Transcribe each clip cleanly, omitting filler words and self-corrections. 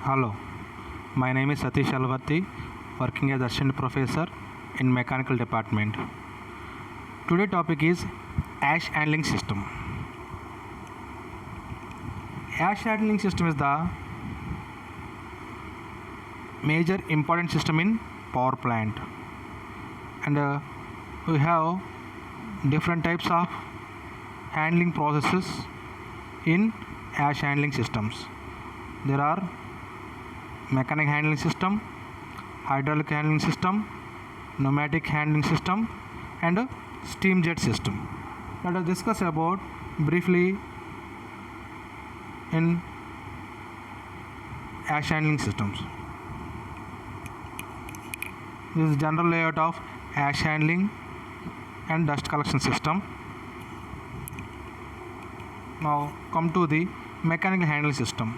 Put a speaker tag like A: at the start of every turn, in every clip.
A: Hello, my name is Satish Alvarthi, working as assistant professor in mechanical department. Today topic is ash handling system. Ash handling system is the major important system in power plant, and we have different types of handling processes in ash handling systems. There are mechanic handling system, hydraulic handling system, pneumatic handling system, and a steam jet system. Let us discuss about briefly in ash handling systems. This is general layout of ash handling and dust collection system. Now come to the mechanical handling system,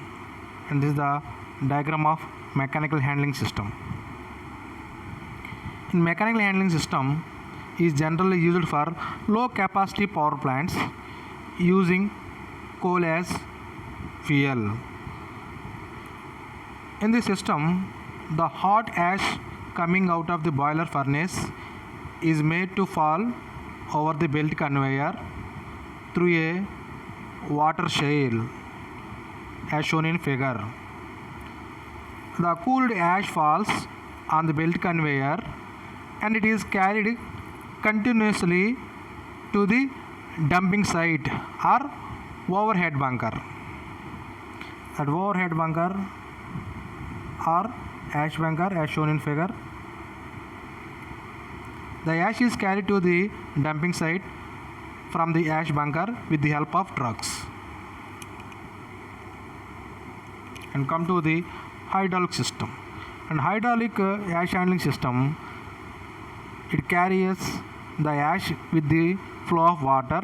A: and this is the diagram of mechanical handling system. In mechanical handling system is generally used for low capacity power plants using coal as fuel. In this system, the hot ash coming out of the boiler furnace is made to fall over the belt conveyor through a water shale as shown in figure. The cooled ash falls on the belt conveyor and it is carried continuously to the dumping site or overhead bunker. At overhead bunker or ash bunker as shown in figure, the ash is carried to the dumping site from the ash bunker with the help of trucks. And come to the hydraulic system. And hydraulic ash handling system, it carries the ash with the flow of water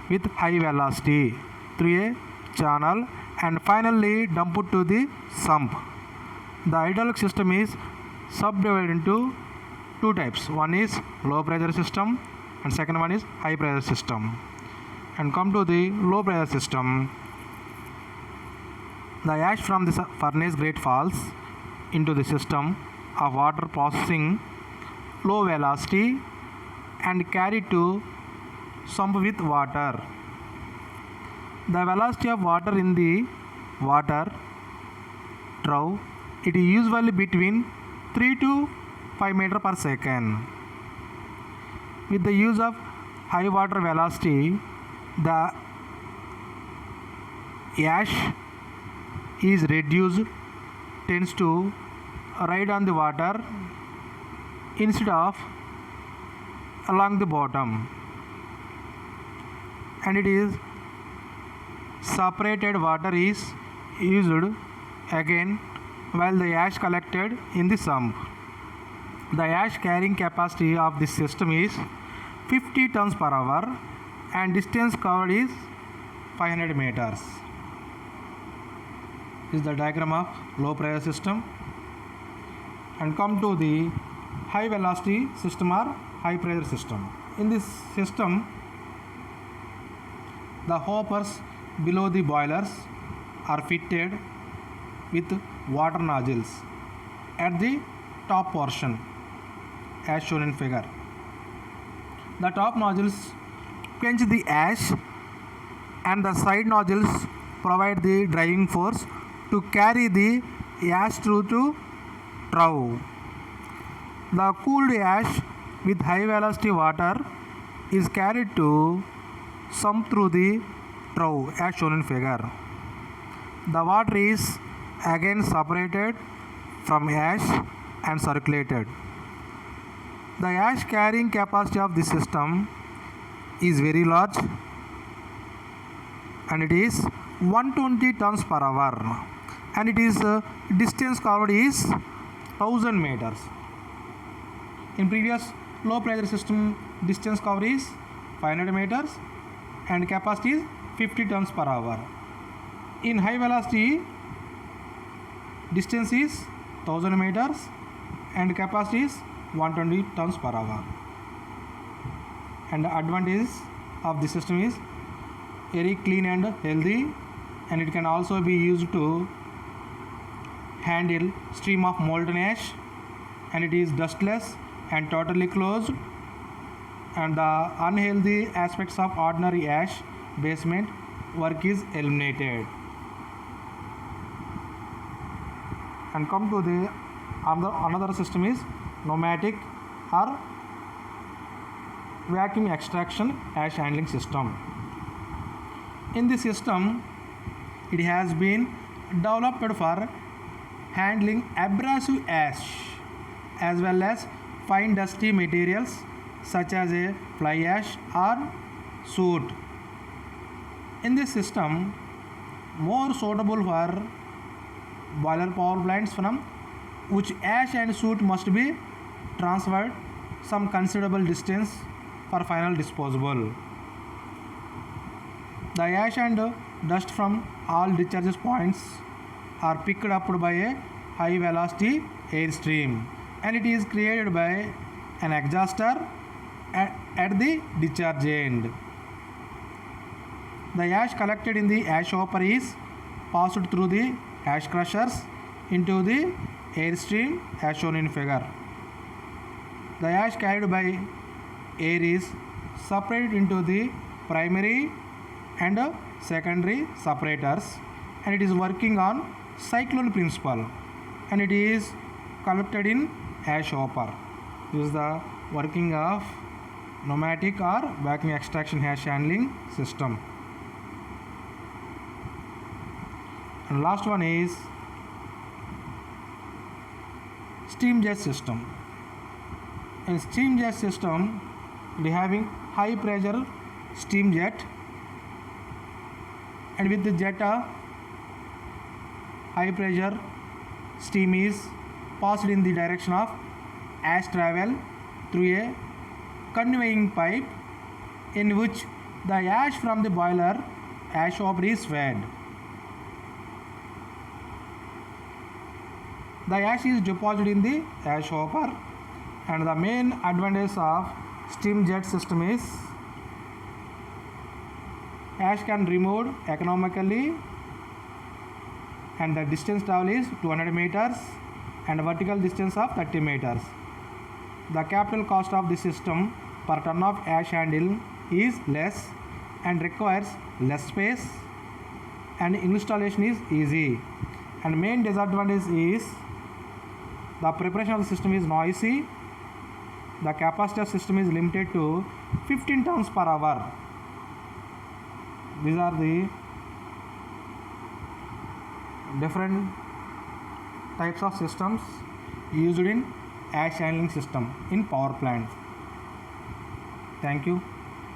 A: with high velocity through a channel and finally dump it to the sump. The hydraulic system is subdivided into two types. One is low pressure system and second one is high pressure system. And come to the low pressure system, the ash from the furnace grate falls into the system of water processing low velocity and carried to sump with water. The velocity of water in the water trough, it is usually between 3 to 5 meter per second. With the use of high water velocity, the ash is reduced, tends to ride on the water instead of along the bottom, and it is separated water is used again while the ash collected in the sump. The ash carrying capacity of this system is 50 tons per hour and distance covered is 500 meters. This is the diagram of low pressure system. And come to the high velocity system or high pressure system. In this system, the hoppers below the boilers are fitted with water nozzles at the top portion as shown in figure. The top nozzles quench the ash and the side nozzles provide the driving force to carry the ash through to trough. The cooled ash with high velocity water is carried to sump through the trough as shown in figure. The water is again separated from ash and circulated. The ash carrying capacity of this system is very large and it is 120 tons per hour, and it is distance covered is 1000 meters. In previous low pressure system, distance covered is 500 meters and capacity is 50 tons per hour. In high velocity, distance is 1000 meters and capacity is 120 tons per hour. And the advantage of this system is very clean and healthy, and it can also be used to handle stream of molten ash, and it is dustless and totally closed, and the unhealthy aspects of ordinary ash basement work is eliminated. And come to the another system is pneumatic or vacuum extraction ash handling system. In this system, it has been developed for handling abrasive ash as well as fine dusty materials such as a fly ash or soot. In this system, more suitable for boiler power plants from which ash and soot must be transferred some considerable distance for final disposal. The ash and dust from all discharge points are picked up by a high velocity airstream, and it is created by an exhauster at the discharge end. The ash collected in the ash hopper is passed through the ash crushers into the airstream as shown in figure. The ash carried by air is separated into the primary and secondary separators, and it is working on cyclone principle, and it is collected in ash hopper. This is the working of pneumatic or vacuum extraction ash handling system. And last one is steam jet system. In steam jet system, we having high pressure steam jet, and with the jet high pressure steam is passed in the direction of ash travel through a conveying pipe in which the ash from the boiler ash hopper is fed. The ash is deposited in the ash hopper, and the main advantage of steam jet system is ash can removed economically, and the distance travel is 200 meters and vertical distance of 30 meters. The capital cost of this system per ton of ash handle is less and requires less space, and installation is easy. And main disadvantage is the preparation of the system is noisy. The capacity of system is limited to 15 tons per hour. These are the different types of systems used in ash handling system in power plant. Thank you.